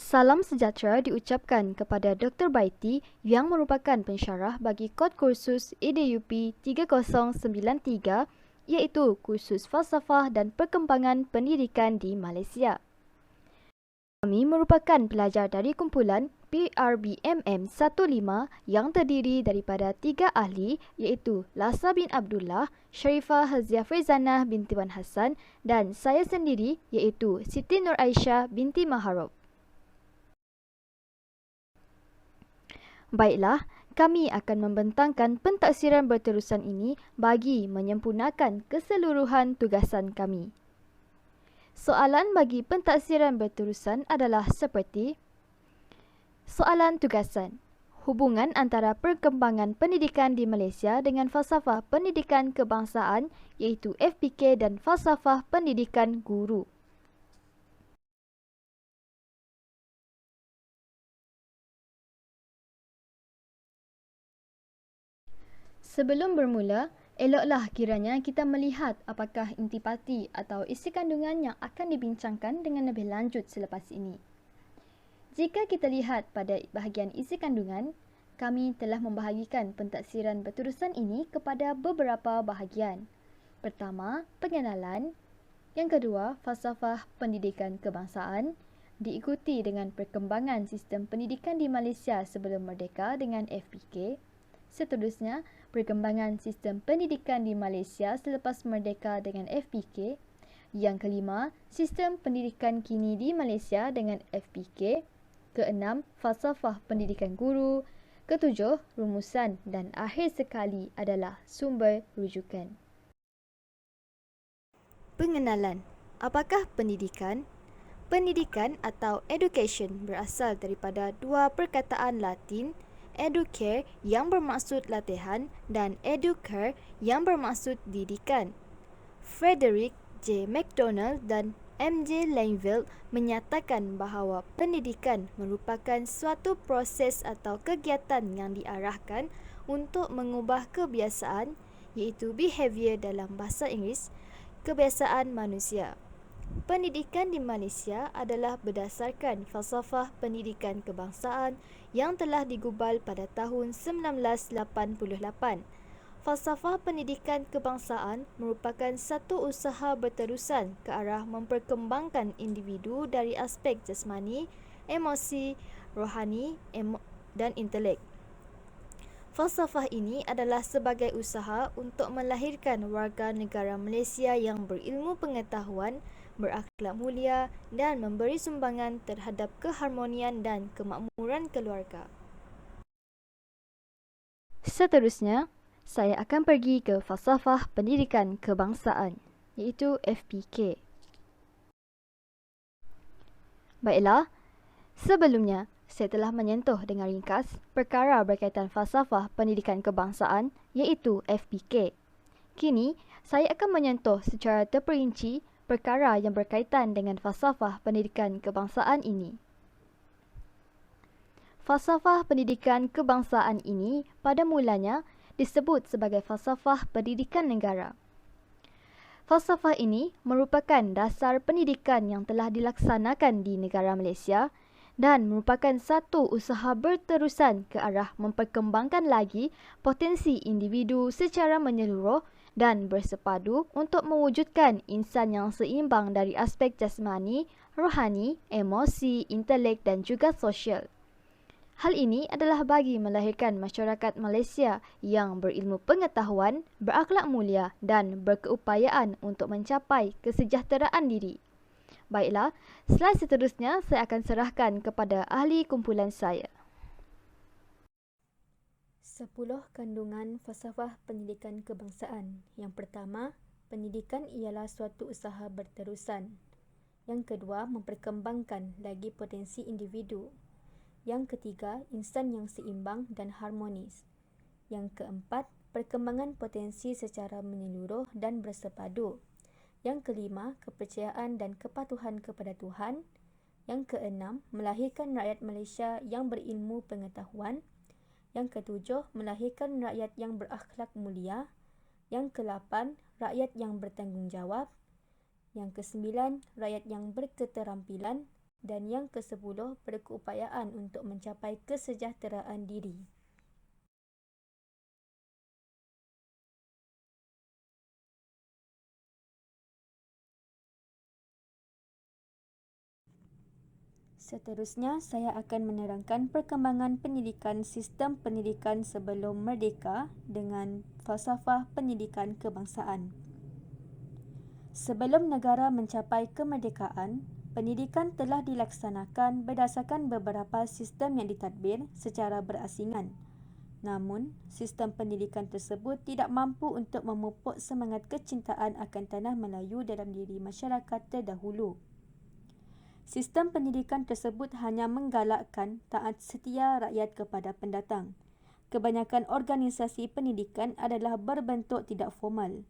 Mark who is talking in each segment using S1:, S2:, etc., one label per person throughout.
S1: Salam sejahtera diucapkan kepada Dr. Baiti yang merupakan pensyarah bagi kod kursus EDUP 3093 iaitu kursus Falsafah dan Perkembangan Pendidikan di Malaysia. Kami merupakan pelajar dari kumpulan PRBMM 15 yang terdiri daripada 3 ahli iaitu Lasa bin Abdullah, Sharifah Haziah Faizanah binti Wan Hassan dan saya sendiri iaitu Siti Nur Aisyah binti Maharov. Baiklah, kami akan membentangkan pentaksiran berterusan ini bagi menyempurnakan keseluruhan tugasan kami. Soalan bagi pentaksiran berterusan adalah seperti soalan tugasan. Hubungan antara perkembangan pendidikan di Malaysia dengan falsafah pendidikan kebangsaan iaitu FPK dan falsafah pendidikan guru. Sebelum bermula, eloklah kiranya kita melihat apakah intipati atau isi kandungan yang akan dibincangkan dengan lebih lanjut selepas ini. Jika kita lihat pada bahagian isi kandungan, kami telah membahagikan pentaksiran berterusan ini kepada beberapa bahagian. Pertama, pengenalan. Yang kedua, falsafah pendidikan kebangsaan, diikuti dengan perkembangan sistem pendidikan di Malaysia sebelum merdeka dengan FPK. Seterusnya, perkembangan sistem pendidikan di Malaysia selepas merdeka dengan FPK. Yang kelima, sistem pendidikan kini di Malaysia dengan FPK. Keenam, falsafah pendidikan guru. Ketujuh, rumusan dan akhir sekali adalah sumber rujukan. Pengenalan. Apakah pendidikan? Pendidikan atau education berasal daripada dua perkataan Latin, educare yang bermaksud latihan dan educare yang bermaksud didikan. Frederick J. McDonald dan M.J. Langeveld menyatakan bahawa pendidikan merupakan suatu proses atau kegiatan yang diarahkan untuk mengubah kebiasaan iaitu behavior dalam bahasa Inggeris, kebiasaan manusia. Pendidikan di Malaysia adalah berdasarkan falsafah pendidikan kebangsaan yang telah digubal pada tahun 1988. Falsafah pendidikan kebangsaan merupakan satu usaha berterusan ke arah memperkembangkan individu dari aspek jasmani, emosi, rohani dan intelek. Falsafah ini adalah sebagai usaha untuk melahirkan warga negara Malaysia yang berilmu pengetahuan, berakhlak mulia dan memberi sumbangan terhadap keharmonian dan kemakmuran keluarga. Seterusnya, saya akan pergi ke falsafah pendidikan kebangsaan iaitu FPK. Baiklah, sebelumnya saya telah menyentuh dengan ringkas perkara berkaitan falsafah pendidikan kebangsaan iaitu FPK. Kini, saya akan menyentuh secara terperinci perkara yang berkaitan dengan falsafah pendidikan kebangsaan ini. Falsafah pendidikan kebangsaan ini pada mulanya disebut sebagai falsafah pendidikan negara. Falsafah ini merupakan dasar pendidikan yang telah dilaksanakan di negara Malaysia dan merupakan satu usaha berterusan ke arah memperkembangkan lagi potensi individu secara menyeluruh dan bersepadu untuk mewujudkan insan yang seimbang dari aspek jasmani, rohani, emosi, intelek dan juga sosial. Hal ini adalah bagi melahirkan masyarakat Malaysia yang berilmu pengetahuan, berakhlak mulia dan berkeupayaan untuk mencapai kesejahteraan diri. Baiklah, slide seterusnya saya akan serahkan kepada ahli kumpulan saya.
S2: 10 kandungan falsafah pendidikan kebangsaan. Yang pertama, pendidikan ialah suatu usaha berterusan. Yang kedua, memperkembangkan lagi potensi individu. Yang ketiga, insan yang seimbang dan harmonis. Yang keempat, perkembangan potensi secara menyeluruh dan bersepadu. Yang kelima, kepercayaan dan kepatuhan kepada Tuhan. Yang keenam, melahirkan rakyat Malaysia yang berilmu pengetahuan. Yang ketujuh, melahirkan rakyat yang berakhlak mulia. Yang kelapan, rakyat yang bertanggungjawab. Yang kesembilan, rakyat yang berketerampilan. Dan yang ke-10, berkeupayaan untuk mencapai kesejahteraan diri. Seterusnya, saya akan menerangkan perkembangan pendidikan sistem pendidikan sebelum merdeka dengan falsafah pendidikan kebangsaan. Sebelum negara mencapai kemerdekaan, pendidikan telah dilaksanakan berdasarkan beberapa sistem yang ditadbir secara berasingan. Namun, sistem pendidikan tersebut tidak mampu untuk memupuk semangat kecintaan akan tanah Melayu dalam diri masyarakat terdahulu. Sistem pendidikan tersebut hanya menggalakkan taat setia rakyat kepada pendatang. Kebanyakan organisasi pendidikan adalah berbentuk tidak formal.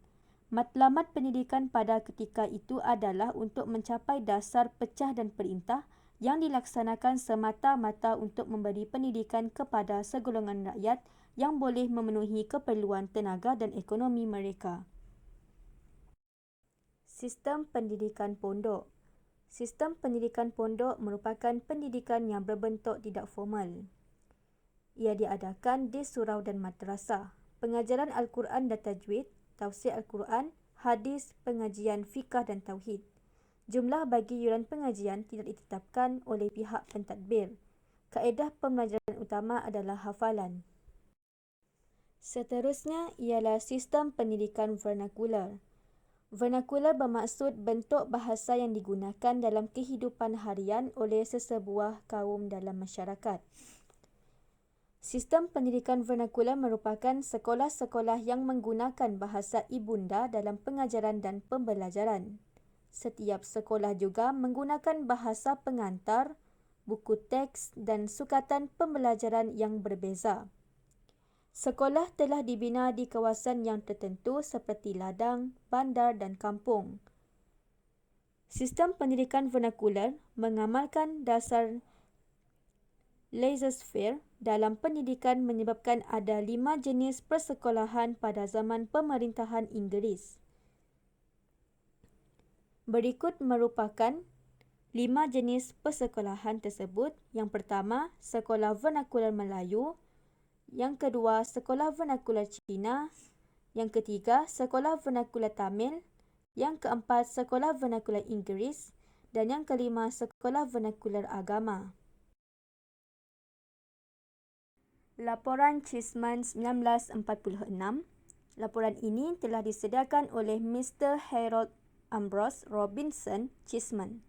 S2: Matlamat pendidikan pada ketika itu adalah untuk mencapai dasar pecah dan perintah yang dilaksanakan semata-mata untuk memberi pendidikan kepada segolongan rakyat yang boleh memenuhi keperluan tenaga dan ekonomi mereka. Sistem pendidikan pondok. Sistem pendidikan pondok merupakan pendidikan yang berbentuk tidak formal. Ia diadakan di surau dan madrasah. Pengajaran Al-Quran dan tajwid, tafsir Al-Quran, hadis, pengajian fiqah dan tauhid. Jumlah bagi yuran pengajian tidak ditetapkan oleh pihak pentadbir. Kaedah pembelajaran utama adalah hafalan. Seterusnya ialah sistem pendidikan vernakular. Vernakular bermaksud bentuk bahasa yang digunakan dalam kehidupan harian oleh sesebuah kaum dalam masyarakat. Sistem pendidikan vernakular merupakan sekolah-sekolah yang menggunakan bahasa ibunda dalam pengajaran dan pembelajaran. Setiap sekolah juga menggunakan bahasa pengantar, buku teks dan sukatan pembelajaran yang berbeza. Sekolah telah dibina di kawasan yang tertentu seperti ladang, bandar dan kampung. Sistem pendidikan vernakular mengamalkan dasar laissez-faire dalam pendidikan menyebabkan ada 5 jenis persekolahan pada zaman pemerintahan Inggeris. Berikut merupakan 5 jenis persekolahan tersebut. Yang pertama, sekolah vernakular Melayu. Yang kedua, sekolah vernakular Cina. Yang ketiga, sekolah vernakular Tamil. Yang keempat, sekolah vernakular Inggeris. Dan yang kelima, sekolah vernakular agama. Laporan Cheesman 1946. Laporan ini telah disediakan oleh Mr. Harold Ambrose Robinson Cheesman.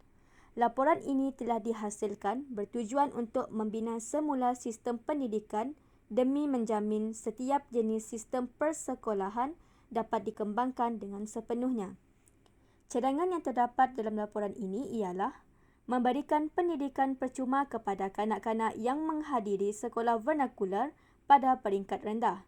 S2: Laporan ini telah dihasilkan bertujuan untuk membina semula sistem pendidikan demi menjamin setiap jenis sistem persekolahan dapat dikembangkan dengan sepenuhnya. Cadangan yang terdapat dalam laporan ini ialah memberikan pendidikan percuma kepada kanak-kanak yang menghadiri sekolah vernakular pada peringkat rendah.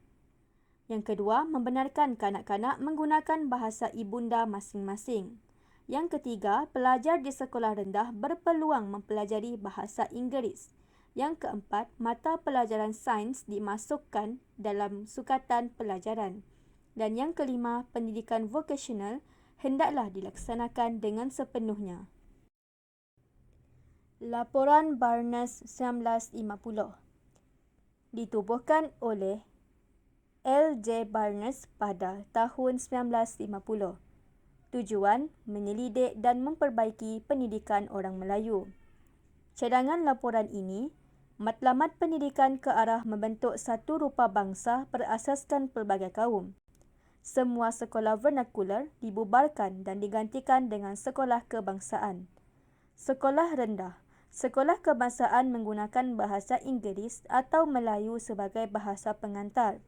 S2: Yang kedua, membenarkan kanak-kanak menggunakan bahasa ibunda masing-masing. Yang ketiga, pelajar di sekolah rendah berpeluang mempelajari bahasa Inggeris. Yang keempat, mata pelajaran sains dimasukkan dalam sukatan pelajaran. Dan yang kelima, pendidikan vokasional hendaklah dilaksanakan dengan sepenuhnya. Laporan Barnes 1950 ditubuhkan oleh L.J. Barnes pada tahun 1950. Tujuan, menyelidik dan memperbaiki pendidikan orang Melayu. Cadangan laporan ini, matlamat pendidikan ke arah membentuk satu rupa bangsa berasaskan pelbagai kaum. Semua sekolah vernakular dibubarkan dan digantikan dengan sekolah kebangsaan. Sekolah rendah. Sekolah kebangsaan menggunakan bahasa Inggeris atau Melayu sebagai bahasa pengantar.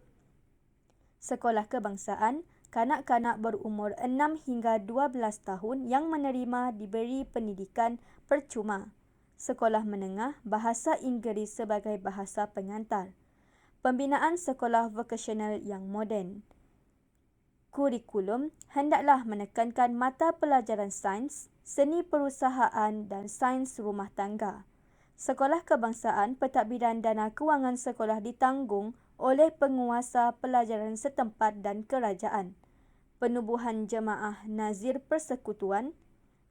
S2: Sekolah kebangsaan, kanak-kanak berumur 6 hingga 12 tahun yang menerima diberi pendidikan percuma. Sekolah menengah, bahasa Inggeris sebagai bahasa pengantar. Pembinaan sekolah vokasional yang moden. Kurikulum hendaklah menekankan mata pelajaran sains, seni perusahaan dan sains rumah tangga. Sekolah kebangsaan, pentadbiran dana kewangan sekolah ditanggung oleh penguasa pelajaran setempat dan kerajaan. Penubuhan jemaah nazir persekutuan,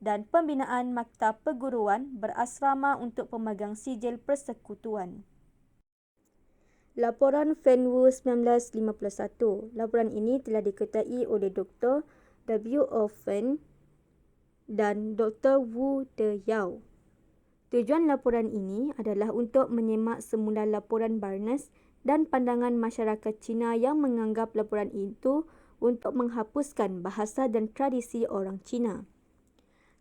S2: dan pembinaan maktab perguruan berasrama untuk pemegang sijil persekutuan. Laporan Fenwu 1951. Laporan ini telah diketuai oleh Dr. W. O. Fen dan Dr. Wu De Yao. Tujuan laporan ini adalah untuk menyemak semula laporan Barnes dan pandangan masyarakat Cina yang menganggap laporan itu untuk menghapuskan bahasa dan tradisi orang Cina.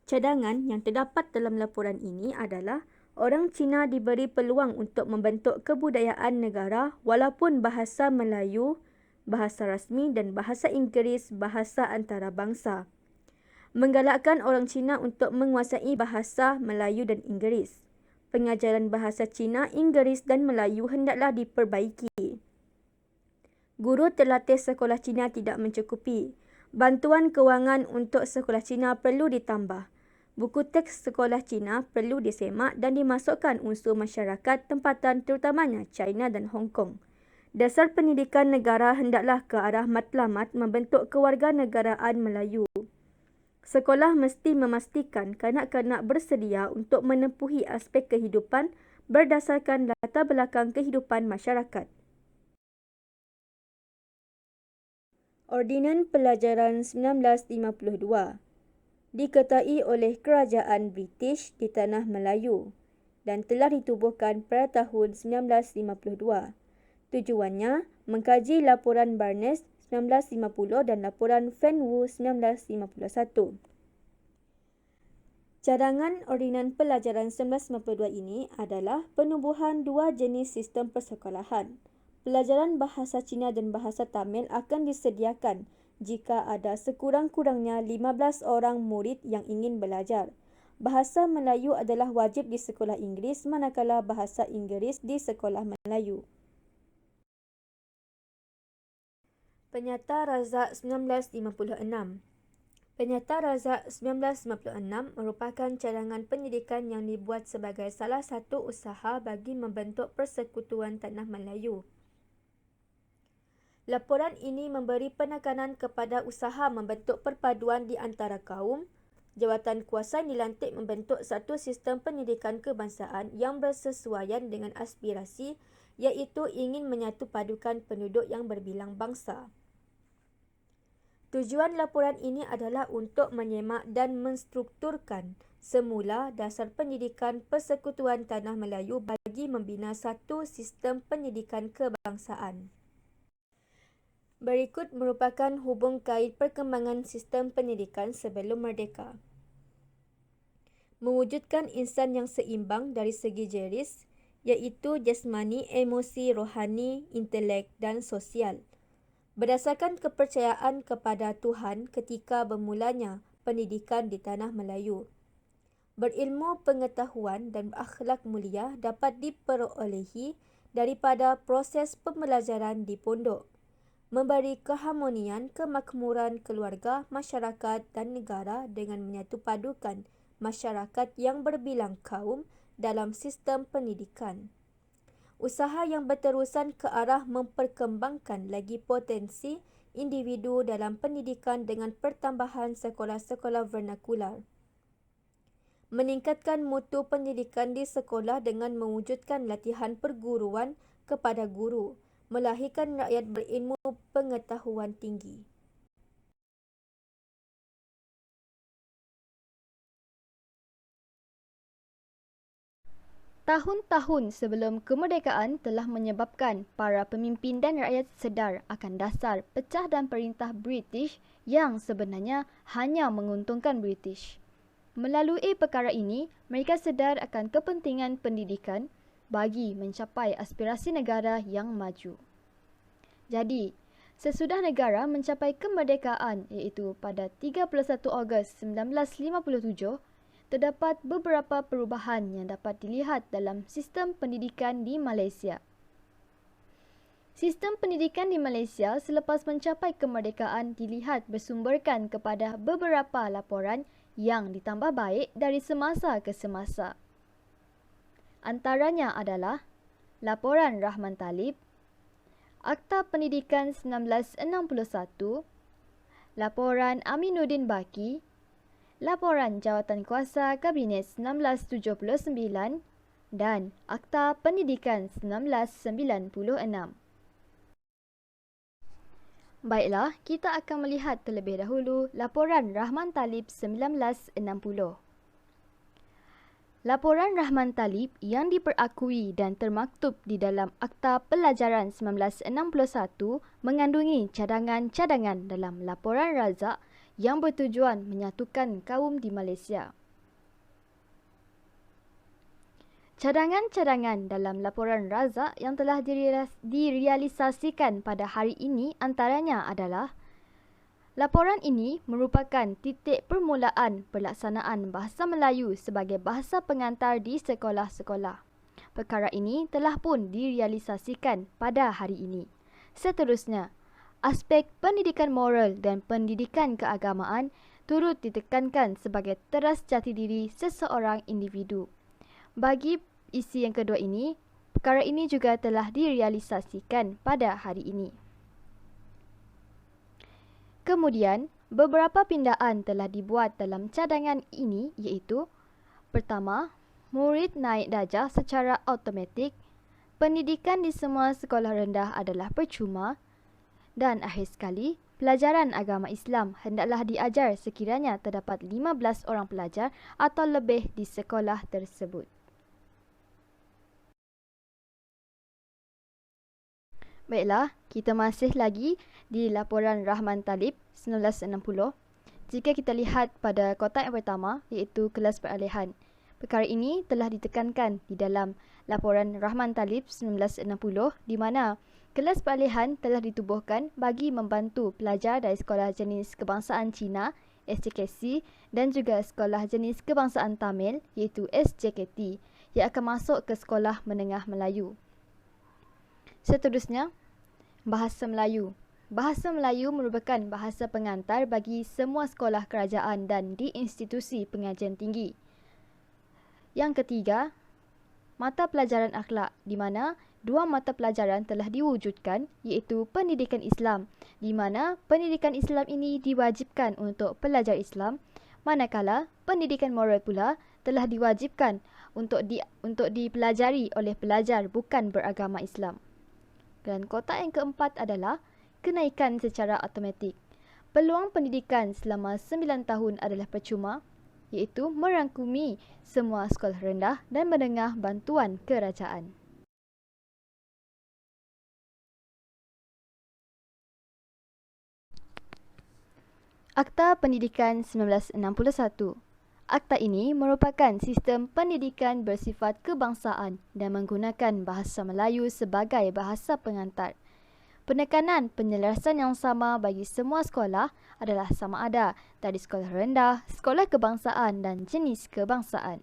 S2: Cadangan yang terdapat dalam laporan ini adalah orang Cina diberi peluang untuk membentuk kebudayaan negara walaupun bahasa Melayu, bahasa rasmi dan bahasa Inggeris bahasa antarabangsa. Menggalakkan orang Cina untuk menguasai bahasa Melayu dan Inggeris. Pengajaran bahasa Cina, Inggeris dan Melayu hendaklah diperbaiki. Guru terlatih sekolah Cina tidak mencukupi. Bantuan kewangan untuk sekolah Cina perlu ditambah. Buku teks sekolah Cina perlu disemak dan dimasukkan unsur masyarakat tempatan terutamanya China dan Hong Kong. Dasar pendidikan negara hendaklah ke arah matlamat membentuk kewarganegaraan Melayu. Sekolah mesti memastikan kanak-kanak bersedia untuk menempuhi aspek kehidupan berdasarkan latar belakang kehidupan masyarakat. Ordinan Pelajaran 1952 diketuai oleh Kerajaan British di Tanah Melayu dan telah ditubuhkan pada tahun 1952. Tujuannya mengkaji laporan Barnes 1950 dan laporan Fenwu 1951. Cadangan Ordinan Pelajaran 1952 ini adalah penubuhan dua jenis sistem persekolahan. Pelajaran bahasa Cina dan bahasa Tamil akan disediakan jika ada sekurang-kurangnya 15 orang murid yang ingin belajar. Bahasa Melayu adalah wajib di sekolah Inggeris manakala bahasa Inggeris di sekolah Melayu. Penyata Razak 1956. Penyata Razak 1956 merupakan cadangan pendidikan yang dibuat sebagai salah satu usaha bagi membentuk Persekutuan Tanah Melayu. Laporan ini memberi penekanan kepada usaha membentuk perpaduan di antara kaum. Jawatan kuasa dilantik membentuk satu sistem pendidikan kebangsaan yang bersesuaian dengan aspirasi, iaitu ingin menyatupadukan penduduk yang berbilang bangsa. Tujuan laporan ini adalah untuk menyemak dan menstrukturkan semula dasar pendidikan Persekutuan Tanah Melayu bagi membina satu sistem pendidikan kebangsaan. Berikut merupakan hubung kait perkembangan sistem pendidikan sebelum merdeka. Mewujudkan insan yang seimbang dari segi jeris, iaitu jasmani, emosi, rohani, intelek dan sosial. Berdasarkan kepercayaan kepada Tuhan ketika bermulanya pendidikan di Tanah Melayu. Berilmu pengetahuan dan berakhlak mulia dapat diperolehi daripada proses pembelajaran di pondok. Memberi keharmonian, kemakmuran keluarga, masyarakat dan negara dengan menyatupadukan masyarakat yang berbilang kaum dalam sistem pendidikan. Usaha yang berterusan ke arah memperkembangkan lagi potensi individu dalam pendidikan dengan pertambahan sekolah-sekolah vernakular. Meningkatkan mutu pendidikan di sekolah dengan mewujudkan latihan perguruan kepada guru, melahirkan rakyat berilmu pengetahuan tinggi.
S1: Tahun-tahun sebelum kemerdekaan telah menyebabkan para pemimpin dan rakyat sedar akan dasar pecah dan perintah British yang sebenarnya hanya menguntungkan British. Melalui perkara ini, mereka sedar akan kepentingan pendidikan bagi mencapai aspirasi negara yang maju. Jadi, sesudah negara mencapai kemerdekaan iaitu pada 31 Ogos 1957, terdapat beberapa perubahan yang dapat dilihat dalam sistem pendidikan di Malaysia. Sistem pendidikan di Malaysia selepas mencapai kemerdekaan dilihat bersumberkan kepada beberapa laporan yang ditambah baik dari semasa ke semasa. Antaranya adalah Laporan Rahman Talib, Akta Pendidikan 1961, Laporan Aminuddin Baki, Laporan Jawatankuasa Kabinet 1979 dan Akta Pendidikan 1996. Baiklah, kita akan melihat terlebih dahulu Laporan Rahman Talib 1960. Laporan Rahman Talib yang diperakui dan termaktub di dalam Akta Pelajaran 1961 mengandungi cadangan-cadangan dalam laporan Razak yang bertujuan menyatukan kaum di Malaysia. Cadangan-cadangan dalam laporan Razak yang telah direalisasikan pada hari ini antaranya adalah: laporan ini merupakan titik permulaan pelaksanaan bahasa Melayu sebagai bahasa pengantar di sekolah-sekolah. Perkara ini telah pun direalisasikan pada hari ini. Seterusnya, aspek pendidikan moral dan pendidikan keagamaan turut ditekankan sebagai teras jati diri seseorang individu. Bagi isi yang kedua ini, perkara ini juga telah direalisasikan pada hari ini. Kemudian, beberapa pindaan telah dibuat dalam cadangan ini iaitu: pertama, murid naik darjah secara automatik, pendidikan di semua sekolah rendah adalah percuma, dan akhir sekali, pelajaran agama Islam hendaklah diajar sekiranya terdapat 15 orang pelajar atau lebih di sekolah tersebut. Baiklah, kita masih lagi di laporan Rahman Talib 1960. Jika kita lihat pada kotak yang pertama iaitu kelas peralihan, perkara ini telah ditekankan di dalam laporan Rahman Talib 1960 di mana kelas peralihan telah ditubuhkan bagi membantu pelajar dari Sekolah Jenis Kebangsaan Cina SJKC dan juga Sekolah Jenis Kebangsaan Tamil iaitu SJKT yang akan masuk ke Sekolah Menengah Melayu. Seterusnya, Bahasa Melayu. Bahasa Melayu merupakan bahasa pengantar bagi semua sekolah kerajaan dan di institusi pengajian tinggi. Yang ketiga, mata pelajaran akhlak di mana dua mata pelajaran telah diwujudkan iaitu pendidikan Islam di mana pendidikan Islam ini diwajibkan untuk pelajar Islam, manakala pendidikan moral pula telah diwajibkan untuk dipelajari oleh pelajar bukan beragama Islam. Dan kotak yang keempat adalah kenaikan secara automatik. Peluang pendidikan selama 9 tahun adalah percuma, iaitu merangkumi semua sekolah rendah dan menengah bantuan kerajaan. Akta Pendidikan 1961. Akta ini merupakan sistem pendidikan bersifat kebangsaan dan menggunakan bahasa Melayu sebagai bahasa pengantar. Penekanan penyelarasan yang sama bagi semua sekolah adalah sama ada dari sekolah rendah, sekolah kebangsaan dan jenis kebangsaan.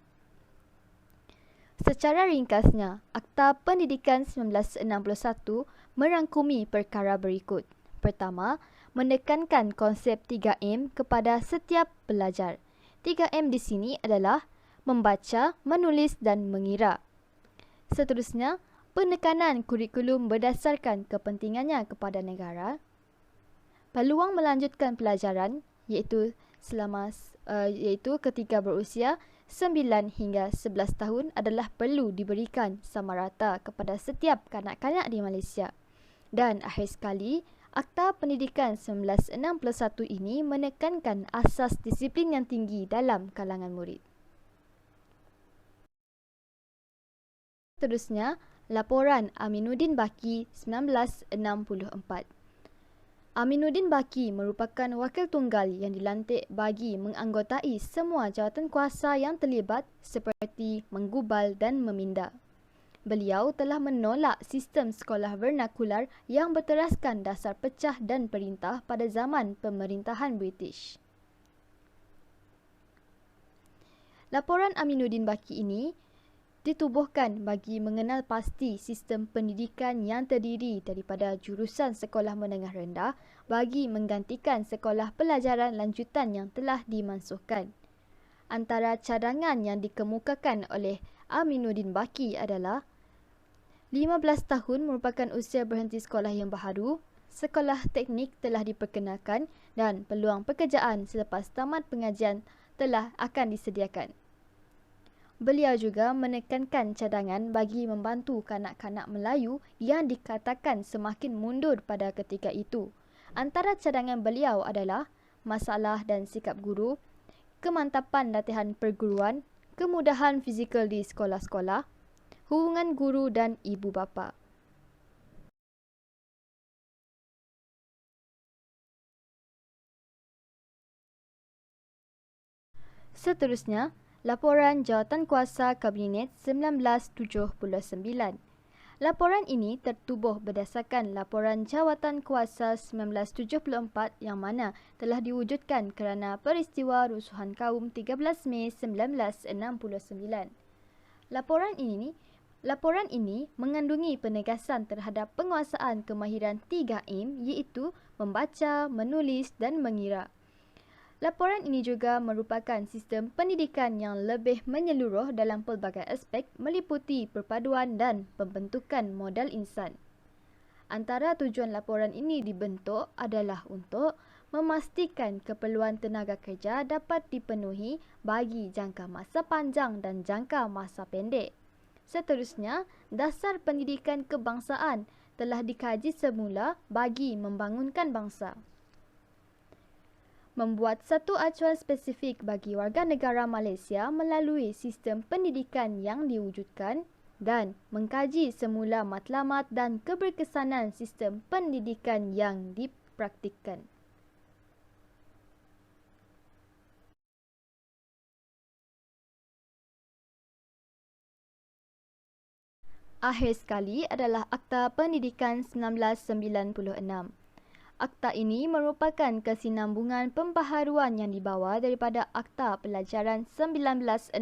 S1: Secara ringkasnya, Akta Pendidikan 1961 merangkumi perkara berikut. Pertama, menekankan konsep 3M kepada setiap pelajar. 3M di sini adalah membaca, menulis dan mengira. Seterusnya, penekanan kurikulum berdasarkan kepentingannya kepada negara. Peluang melanjutkan pelajaran iaitu ketika berusia 9 hingga 11 tahun adalah perlu diberikan sama rata kepada setiap kanak-kanak di Malaysia. Dan akhir sekali, Akta Pendidikan 1961 ini menekankan asas disiplin yang tinggi dalam kalangan murid. Seterusnya, Laporan Aminuddin Baki 1964. Aminuddin Baki merupakan wakil tunggal yang dilantik bagi menganggotai semua jawatan kuasa yang terlibat seperti menggubal dan meminda. Beliau telah menolak sistem sekolah vernakular yang berteraskan dasar pecah dan perintah pada zaman pemerintahan British. Laporan Aminuddin Baki ini ditubuhkan bagi mengenal pasti sistem pendidikan yang terdiri daripada jurusan sekolah menengah rendah bagi menggantikan sekolah pelajaran lanjutan yang telah dimansuhkan. Antara cadangan yang dikemukakan oleh Aminuddin Baki adalah 15 tahun merupakan usia berhenti sekolah yang baharu, sekolah teknik telah diperkenalkan dan peluang pekerjaan selepas tamat pengajian telah akan disediakan. Beliau juga menekankan cadangan bagi membantu kanak-kanak Melayu yang dikatakan semakin mundur pada ketika itu. Antara cadangan beliau adalah masalah dan sikap guru, kemantapan latihan perguruan, kemudahan fizikal di sekolah-sekolah, hubungan guru dan ibu bapa. Seterusnya, Laporan Jawatankuasa Kabinet 1979. Laporan ini tertubuh berdasarkan Laporan Jawatankuasa 1974 yang mana telah diwujudkan kerana peristiwa rusuhan kaum 13 Mei 1969. Laporan ini mengandungi penegasan terhadap penguasaan kemahiran 3M iaitu membaca, menulis dan mengira. Laporan ini juga merupakan sistem pendidikan yang lebih menyeluruh dalam pelbagai aspek meliputi perpaduan dan pembentukan modal insan. Antara tujuan laporan ini dibentuk adalah untuk memastikan keperluan tenaga kerja dapat dipenuhi bagi jangka masa panjang dan jangka masa pendek. Seterusnya, dasar pendidikan kebangsaan telah dikaji semula bagi membangunkan bangsa. Membuat satu acuan spesifik bagi warga negara Malaysia melalui sistem pendidikan yang diwujudkan dan mengkaji semula matlamat dan keberkesanan sistem pendidikan yang dipraktikkan. Akhir sekali adalah Akta Pendidikan 1996. Akta ini merupakan kesinambungan pembaharuan yang dibawa daripada Akta Pelajaran 1961.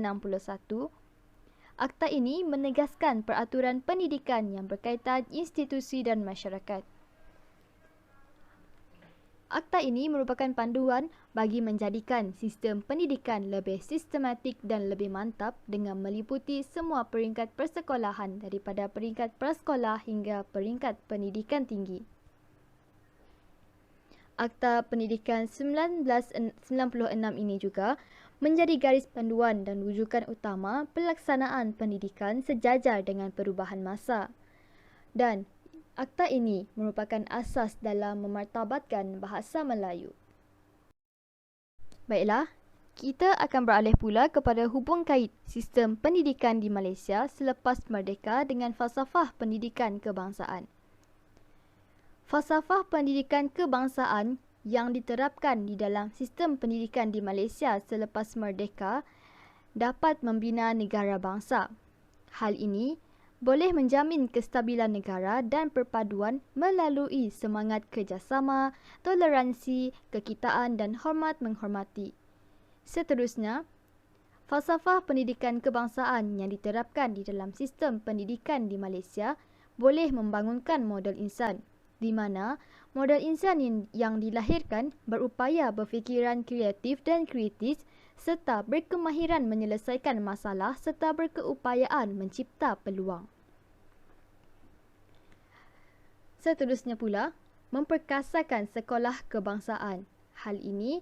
S1: Akta ini menegaskan peraturan pendidikan yang berkaitan institusi dan masyarakat. Akta ini merupakan panduan bagi menjadikan sistem pendidikan lebih sistematik dan lebih mantap dengan meliputi semua peringkat persekolahan daripada peringkat prasekolah hingga peringkat pendidikan tinggi. Akta Pendidikan 1996 ini juga menjadi garis panduan dan rujukan utama pelaksanaan pendidikan sejajar dengan perubahan masa. Dan akta ini merupakan asas dalam memartabatkan bahasa Melayu. Baiklah, kita akan beralih pula kepada hubung kait sistem pendidikan di Malaysia selepas merdeka dengan falsafah pendidikan kebangsaan. Falsafah pendidikan kebangsaan yang diterapkan di dalam sistem pendidikan di Malaysia selepas merdeka dapat membina negara bangsa. Hal ini boleh menjamin kestabilan negara dan perpaduan melalui semangat kerjasama, toleransi, kekitaan dan hormat menghormati. Seterusnya, falsafah pendidikan kebangsaan yang diterapkan di dalam sistem pendidikan di Malaysia boleh membangunkan modal insan, di mana modal insan yang dilahirkan berupaya berfikiran kreatif dan kritis serta berkemahiran menyelesaikan masalah serta berkeupayaan mencipta peluang. Seterusnya pula, memperkasakan sekolah kebangsaan. Hal ini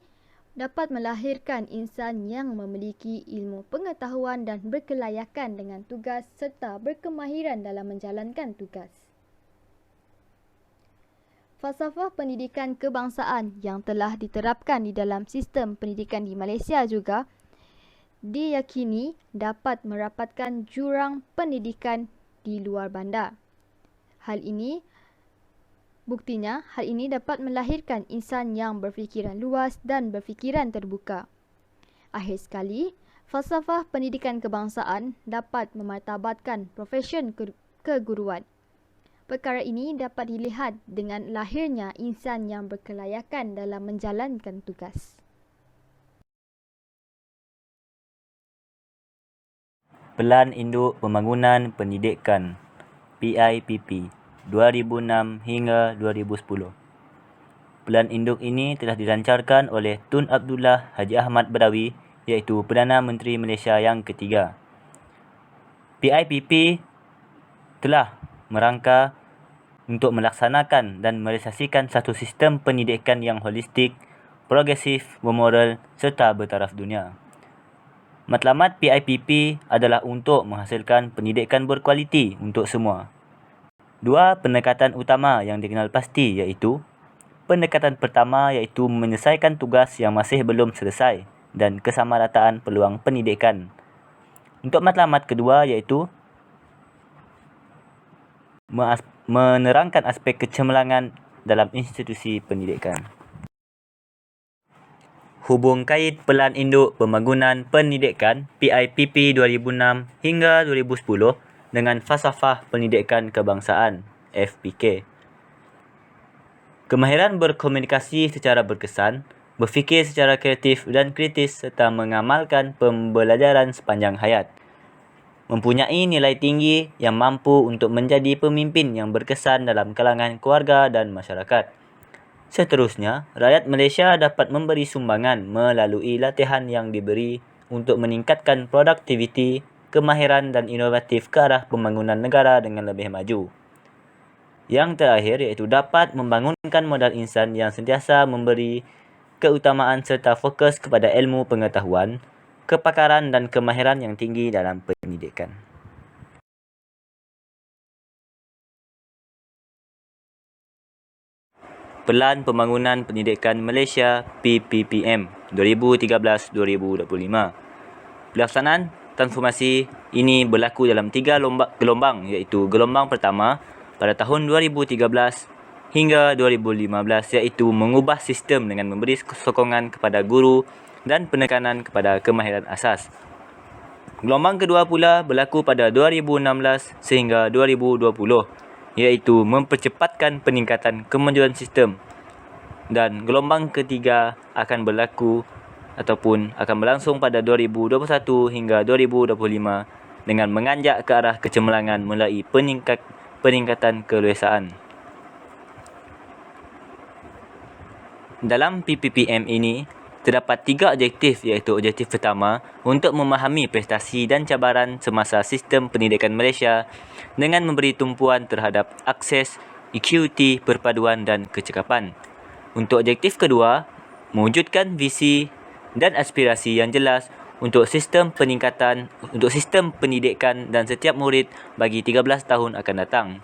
S1: dapat melahirkan insan yang memiliki ilmu pengetahuan dan berkelayakan dengan tugas serta berkemahiran dalam menjalankan tugas. Falsafah pendidikan kebangsaan yang telah diterapkan di dalam sistem pendidikan di Malaysia juga diyakini dapat merapatkan jurang pendidikan di luar bandar. Buktinya, hal ini dapat melahirkan insan yang berfikiran luas dan berfikiran terbuka. Akhir sekali, falsafah pendidikan kebangsaan dapat memartabatkan profesion keguruan. Perkara ini dapat dilihat dengan lahirnya insan yang berkelayakan dalam menjalankan tugas.
S3: Pelan Induk Pembangunan Pendidikan PIPP 2006 hingga 2010. Pelan induk ini telah dilancarkan oleh Tun Abdullah Haji Ahmad Badawi iaitu Perdana Menteri Malaysia yang ketiga. PIPP telah merangka untuk melaksanakan dan merealisasikan satu sistem pendidikan yang holistik, progresif, bermoral serta bertaraf dunia. Matlamat PIPP adalah untuk menghasilkan pendidikan berkualiti untuk semua. Dua pendekatan utama yang dikenal pasti iaitu pendekatan pertama iaitu menyelesaikan tugas yang masih belum selesai dan kesamarataan peluang pendidikan. Untuk matlamat kedua iaitu menerangkan aspek kecemerlangan dalam institusi pendidikan. Hubung kait Pelan Induk Pembangunan Pendidikan PIPP 2006 hingga 2010 dengan Falsafah Pendidikan Kebangsaan FPK. Kemahiran berkomunikasi secara berkesan, berfikir secara kreatif dan kritis serta mengamalkan pembelajaran sepanjang hayat. Mempunyai nilai tinggi yang mampu untuk menjadi pemimpin yang berkesan dalam kalangan keluarga dan masyarakat. Seterusnya, rakyat Malaysia dapat memberi sumbangan melalui latihan yang diberi untuk meningkatkan produktiviti, kemahiran dan inovatif ke arah pembangunan negara dengan lebih maju. Yang terakhir iaitu dapat membangunkan modal insan yang sentiasa memberi keutamaan serta fokus kepada ilmu pengetahuan, kepakaran dan kemahiran yang tinggi dalam pendidikan. Pelan Pembangunan Pendidikan Malaysia PPPM 2013-2025. Pelaksanaan transformasi ini berlaku dalam 3 gelombang iaitu gelombang pertama pada tahun 2013 hingga 2015 iaitu mengubah sistem dengan memberi sokongan kepada guru dan penekanan kepada kemahiran asas. Gelombang kedua pula berlaku pada 2016 sehingga 2020 iaitu mempercepatkan peningkatan kemajuan sistem, dan gelombang ketiga akan berlaku ataupun akan berlangsung pada 2021 hingga 2025 dengan menganjak ke arah kecemerlangan melalui peningkatan keluasaan. Dalam PPPM ini terdapat 3 objektif iaitu objektif pertama untuk memahami prestasi dan cabaran semasa sistem pendidikan Malaysia dengan memberi tumpuan terhadap akses, equity, perpaduan dan kecekapan. Untuk objektif kedua, mewujudkan visi dan aspirasi yang jelas untuk sistem pendidikan dan setiap murid bagi 13 tahun akan datang.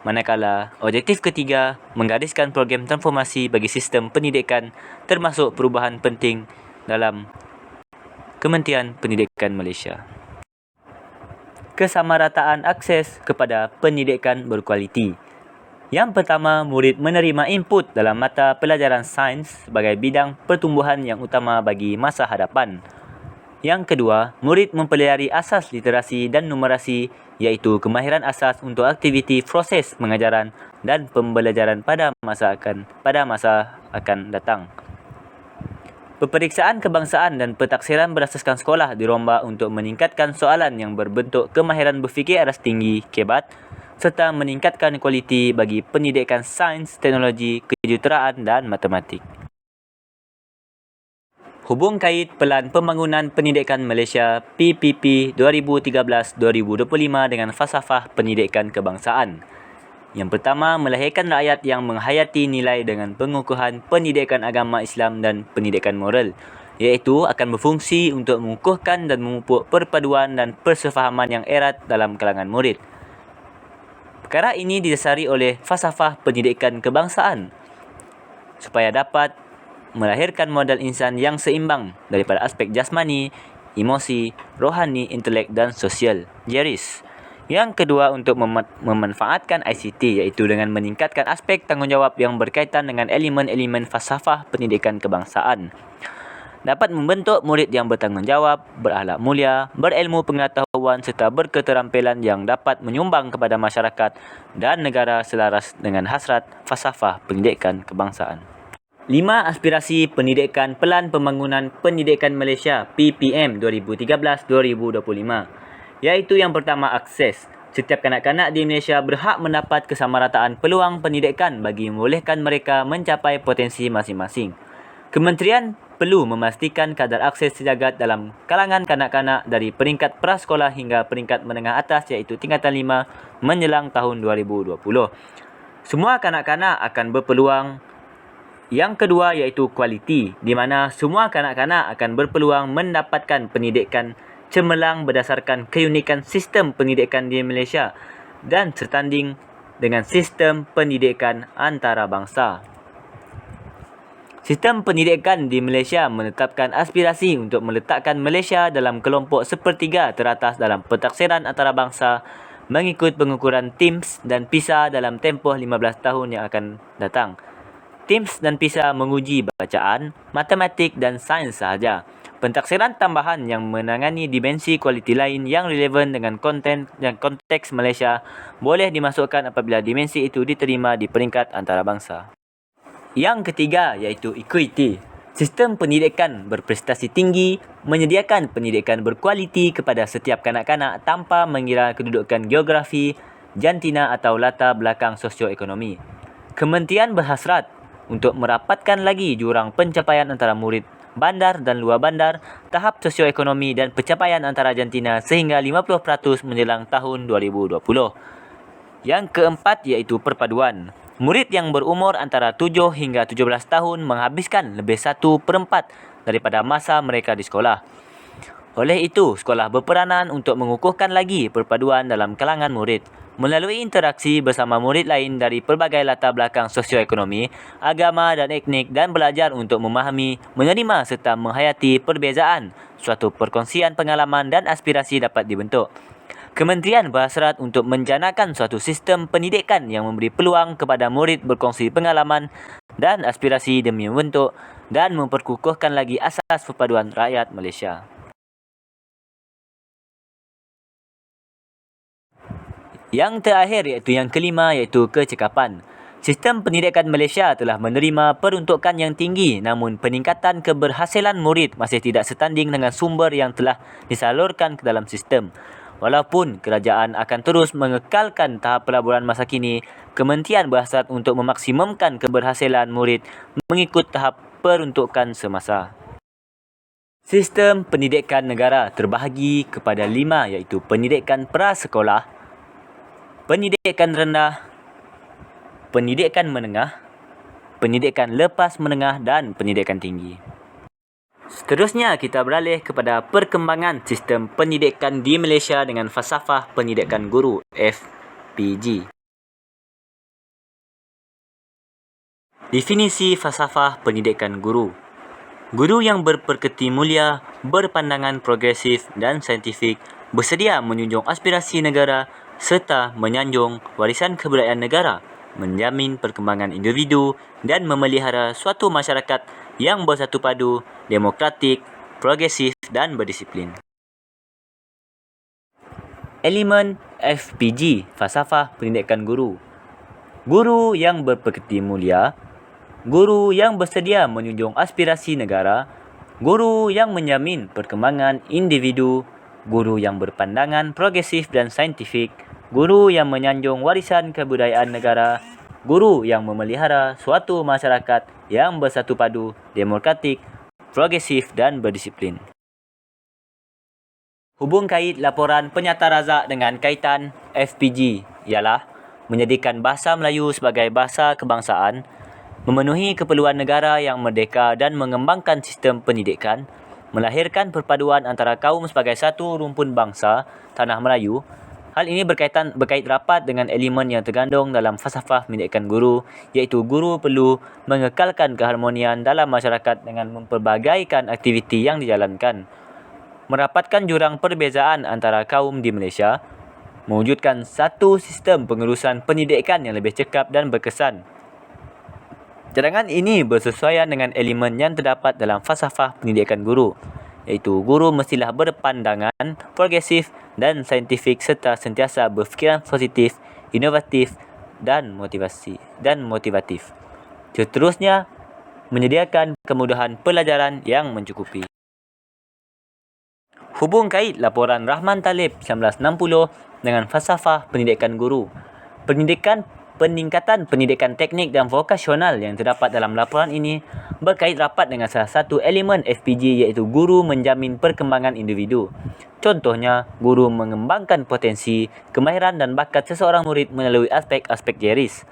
S3: Manakala objektif ketiga menggariskan program transformasi bagi sistem pendidikan termasuk perubahan penting dalam Kementerian Pendidikan Malaysia. Kesamarataan akses kepada pendidikan berkualiti. Yang pertama, murid menerima input dalam mata pelajaran sains sebagai bidang pertumbuhan yang utama bagi masa hadapan. Yang kedua, murid mempelajari asas literasi dan numerasi iaitu kemahiran asas untuk aktiviti proses pengajaran dan pembelajaran pada masa akan datang. Peperiksaan kebangsaan dan pentaksiran berasaskan sekolah dirombak untuk meningkatkan soalan yang berbentuk kemahiran berfikir aras tinggi (KEBAT) serta meningkatkan kualiti bagi pendidikan sains, teknologi, kejuruteraan dan matematik. Hubung kait Pelan Pembangunan Pendidikan Malaysia PPP 2013-2025 dengan Falsafah Pendidikan Kebangsaan. Yang pertama, melahirkan rakyat yang menghayati nilai dengan pengukuhan pendidikan agama Islam dan pendidikan moral, iaitu akan berfungsi untuk mengukuhkan dan memupuk perpaduan dan persefahaman yang erat dalam kalangan murid. Perkara ini didasari oleh Falsafah Pendidikan Kebangsaan supaya dapat melahirkan modal insan yang seimbang daripada aspek jasmani, emosi, rohani, intelek dan sosial (JERIS). Yang kedua, untuk memanfaatkan ICT iaitu dengan meningkatkan aspek tanggungjawab yang berkaitan dengan elemen-elemen falsafah pendidikan kebangsaan. Dapat membentuk murid yang bertanggungjawab, berakhlak mulia, berilmu pengetahuan serta berketerampilan yang dapat menyumbang kepada masyarakat dan negara selaras dengan hasrat falsafah pendidikan kebangsaan. 5 aspirasi pendidikan Pelan Pembangunan Pendidikan Malaysia PPM 2013-2025 iaitu yang pertama, akses. Setiap kanak-kanak di Malaysia berhak mendapat kesamarataan peluang pendidikan bagi membolehkan mereka mencapai potensi masing-masing. Kementerian perlu memastikan kadar akses sejagat dalam kalangan kanak-kanak dari peringkat prasekolah hingga peringkat menengah atas iaitu tingkatan 5 menjelang tahun 2020. Semua kanak-kanak akan berpeluang Yang kedua iaitu kualiti, di mana semua kanak-kanak akan berpeluang mendapatkan pendidikan cemerlang berdasarkan keunikan sistem pendidikan di Malaysia dan setanding dengan sistem pendidikan antarabangsa. Sistem pendidikan di Malaysia menetapkan aspirasi untuk meletakkan Malaysia dalam kelompok sepertiga teratas dalam pentaksiran antarabangsa mengikut pengukuran TIMSS dan PISA dalam tempoh 15 tahun yang akan datang. TIMSS dan PISA menguji bacaan, matematik dan sains sahaja. Pentaksiran tambahan yang menangani dimensi kualiti lain yang relevan dengan konten dan konteks Malaysia boleh dimasukkan apabila dimensi itu diterima di peringkat antarabangsa. Yang ketiga iaitu equity. Sistem pendidikan berprestasi tinggi menyediakan pendidikan berkualiti kepada setiap kanak-kanak tanpa mengira kedudukan geografi, jantina atau latar belakang sosioekonomi. Kementerian berhasrat untuk merapatkan lagi jurang pencapaian antara murid bandar dan luar bandar, tahap sosioekonomi dan pencapaian antara jantina sehingga 50% menjelang tahun 2020. Yang keempat iaitu perpaduan. Murid yang berumur antara 7 hingga 17 tahun menghabiskan lebih 1/4 daripada masa mereka di sekolah. Oleh itu, sekolah berperanan untuk mengukuhkan lagi perpaduan dalam kalangan murid melalui interaksi bersama murid lain dari pelbagai latar belakang sosioekonomi, agama dan etnik dan belajar untuk memahami, menerima serta menghayati perbezaan. Suatu perkongsian pengalaman dan aspirasi dapat dibentuk. Kementerian berhasrat untuk menjanakan suatu sistem pendidikan yang memberi peluang kepada murid berkongsi pengalaman dan aspirasi demi membentuk dan memperkukuhkan lagi asas perpaduan rakyat Malaysia. Yang terakhir iaitu yang kelima iaitu kecekapan. Sistem pendidikan Malaysia telah menerima peruntukan yang tinggi namun peningkatan keberhasilan murid masih tidak setanding dengan sumber yang telah disalurkan ke dalam sistem. Walaupun kerajaan akan terus mengekalkan tahap pelaburan masa kini, kementerian berhasrat untuk memaksimumkan keberhasilan murid mengikut tahap peruntukan semasa. Sistem pendidikan negara terbahagi kepada 5 iaitu pendidikan prasekolah, pendidikan rendah, pendidikan menengah, pendidikan lepas menengah dan pendidikan tinggi. Seterusnya kita beralih kepada perkembangan sistem pendidikan di Malaysia dengan falsafah pendidikan guru FPG. Definisi falsafah pendidikan guru. Guru yang berperketi mulia, berpandangan progresif dan saintifik, bersedia menjunjung aspirasi negara serta menyanjung warisan kebudayaan negara, menjamin perkembangan individu dan memelihara suatu masyarakat yang bersatu padu, demokratik, progresif dan berdisiplin. Elemen FPG, falsafah pendidikan guru. Guru yang berperketi mulia, guru yang bersedia menjunjung aspirasi negara, guru yang menjamin perkembangan individu, guru yang berpandangan progresif dan saintifik, guru yang menyanjung warisan kebudayaan negara, guru yang memelihara suatu masyarakat yang bersatu padu, demokratik, progresif dan berdisiplin. Hubung kait laporan penyata razak dengan kaitan FPG ialah menjadikan bahasa Melayu sebagai bahasa kebangsaan, memenuhi keperluan negara yang merdeka dan mengembangkan sistem pendidikan, melahirkan perpaduan antara kaum sebagai satu rumpun bangsa, tanah Melayu. Hal ini berkait rapat dengan elemen yang tergandung dalam falsafah pendidikan guru, iaitu guru perlu mengekalkan keharmonian dalam masyarakat dengan memperbagaikan aktiviti yang dijalankan, merapatkan jurang perbezaan antara kaum di Malaysia, mewujudkan satu sistem pengurusan pendidikan yang lebih cekap dan berkesan. Cadangan ini bersesuaian dengan elemen yang terdapat dalam falsafah pendidikan guru, iaitu guru mestilah berpandangan progresif dan saintifik serta sentiasa berfikiran positif, inovatif dan motivatif. Seterusnya, menyediakan kemudahan pelajaran yang mencukupi. Hubung kait laporan Rahman Talib 1960 dengan falsafah pendidikan guru. Peningkatan pendidikan teknik dan vokasional yang terdapat dalam laporan ini berkait rapat dengan salah satu elemen FPG iaitu guru menjamin perkembangan individu. Contohnya, guru mengembangkan potensi, kemahiran dan bakat seseorang murid melalui aspek-aspek jeris.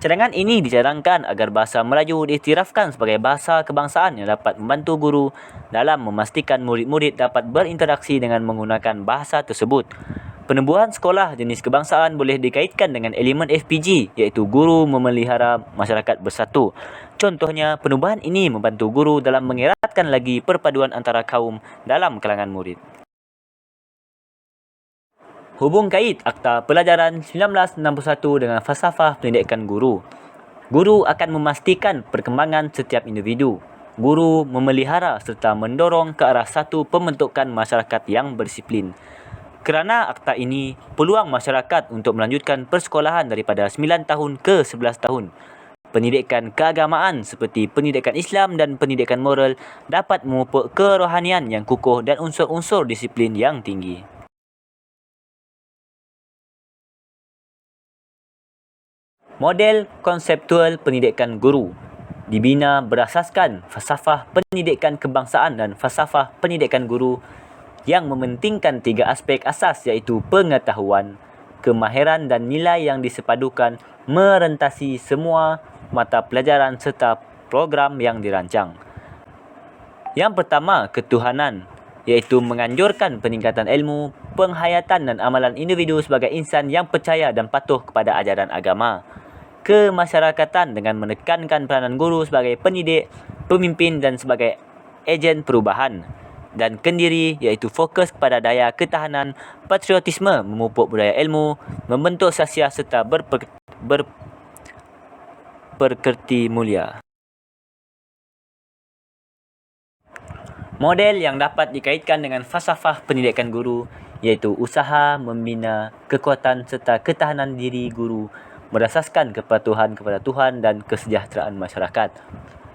S3: Cadangan ini dicadangkan agar bahasa Melayu diiktirafkan sebagai bahasa kebangsaan yang dapat membantu guru dalam memastikan murid-murid dapat berinteraksi dengan menggunakan bahasa tersebut. Penubuhan sekolah jenis kebangsaan boleh dikaitkan dengan elemen FPG, iaitu guru memelihara masyarakat bersatu. Contohnya, penubuhan ini membantu guru dalam mengeratkan lagi perpaduan antara kaum dalam kalangan murid. Hubung kait Akta Pelajaran 1961 dengan falsafah pendidikan guru. Guru akan memastikan perkembangan setiap individu. Guru memelihara serta mendorong ke arah satu pembentukan masyarakat yang berdisiplin. Kerana akta ini, peluang masyarakat untuk melanjutkan persekolahan daripada 9 tahun ke 11 tahun. Pendidikan keagamaan seperti pendidikan Islam dan pendidikan moral dapat memupuk kerohanian yang kukuh dan unsur-unsur disiplin yang tinggi. Model konseptual pendidikan guru dibina berasaskan falsafah pendidikan kebangsaan dan falsafah pendidikan guru yang mementingkan 3 aspek asas iaitu pengetahuan, kemahiran dan nilai yang disepadukan merentasi semua mata pelajaran serta program yang dirancang. Yang pertama, ketuhanan, iaitu menganjurkan peningkatan ilmu, penghayatan dan amalan individu sebagai insan yang percaya dan patuh kepada ajaran agama. Kemasyarakatan dengan menekankan peranan guru sebagai pendidik, pemimpin dan sebagai ejen perubahan. Dan kendiri, iaitu fokus kepada daya ketahanan, patriotisme, memupuk budaya ilmu, membentuk sasiah serta berpekerti mulia. Model yang dapat dikaitkan dengan falsafah pendidikan guru iaitu usaha membina kekuatan serta ketahanan diri guru berasaskan kepatuhan kepada Tuhan dan kesejahteraan masyarakat.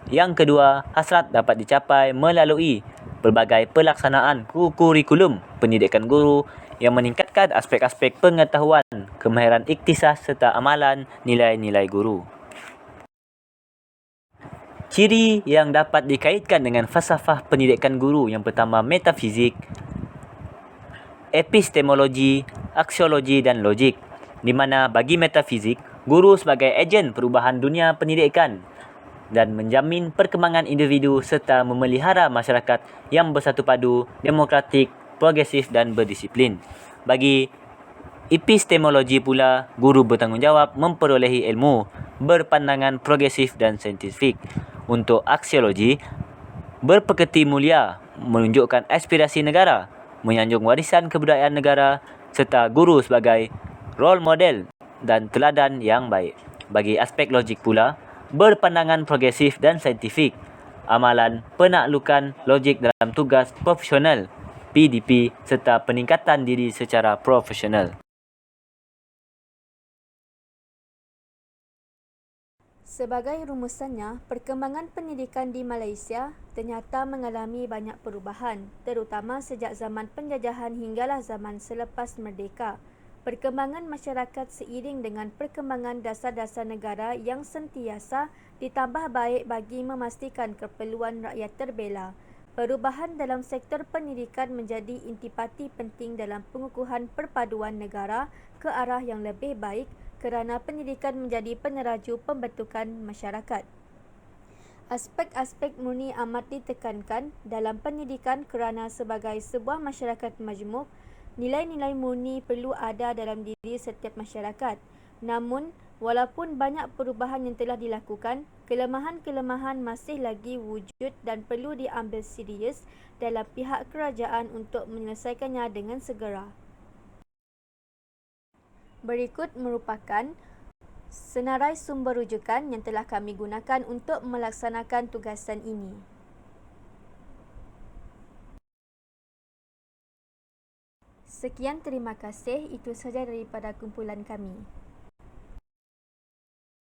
S3: Yang kedua, hasrat dapat dicapai melalui berbagai pelaksanaan kurikulum pendidikan guru yang meningkatkan aspek-aspek pengetahuan, kemahiran iktisas serta amalan nilai-nilai guru. Ciri yang dapat dikaitkan dengan falsafah pendidikan guru yang pertama, metafizik, epistemologi, aksiologi dan logik, di mana bagi metafizik, guru sebagai ejen perubahan dunia pendidikan dan menjamin perkembangan individu serta memelihara masyarakat yang bersatu padu, demokratik, progresif dan berdisiplin. Bagi epistemologi pula, guru bertanggungjawab memperolehi ilmu, berpandangan progresif dan saintifik. Untuk aksiologi, berpekerti mulia, menunjukkan aspirasi negara, menyanjung warisan kebudayaan negara serta guru sebagai role model dan teladan yang baik. Bagi aspek logik pula, berpandangan progresif dan saintifik, amalan penaklukan logik dalam tugas profesional PDP serta peningkatan diri secara profesional.
S2: Sebagai rumusannya, perkembangan pendidikan di Malaysia ternyata mengalami banyak perubahan, terutama sejak zaman penjajahan hinggalah zaman selepas merdeka. Perkembangan masyarakat seiring dengan perkembangan dasar-dasar negara yang sentiasa ditambah baik bagi memastikan keperluan rakyat terbela. Perubahan dalam sektor pendidikan menjadi intipati penting dalam pengukuhan perpaduan negara ke arah yang lebih baik kerana pendidikan menjadi peneraju pembentukan masyarakat. Aspek-aspek murni amat ditekankan dalam pendidikan kerana sebagai sebuah masyarakat majmuk, nilai-nilai murni perlu ada dalam diri setiap masyarakat. Namun, walaupun banyak perubahan yang telah dilakukan, kelemahan-kelemahan masih lagi wujud dan perlu diambil serius dalam pihak kerajaan untuk menyelesaikannya dengan segera. Berikut merupakan senarai sumber rujukan yang telah kami gunakan untuk melaksanakan tugasan ini. Sekian, terima kasih. Itu sahaja daripada kumpulan kami.